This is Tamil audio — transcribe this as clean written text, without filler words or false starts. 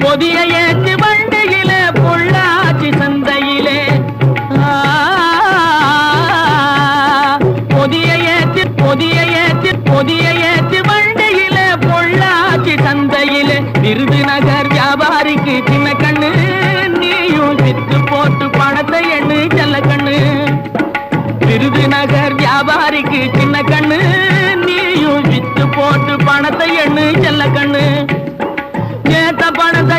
பொதிய ஏற்று வண்டியில பொள்ளாச்சி சந்தையிலே பொதிய ஏற்று வண்டியில பொள்ளாச்சி சந்தையிலே விருதுநகர் வியாபாரிக்கு சின்ன கண்ணு நீயும் வித்து போட்டு பணத்தை எண்ணு செல்ல கண்ணு விருதுநகர் வியாபாரிக்கு சின்ன கண்ணு நீயும் வித்து போட்டு பணத்தை எண்ணு செல்ல கண்ணு ஏத்த பணத்தை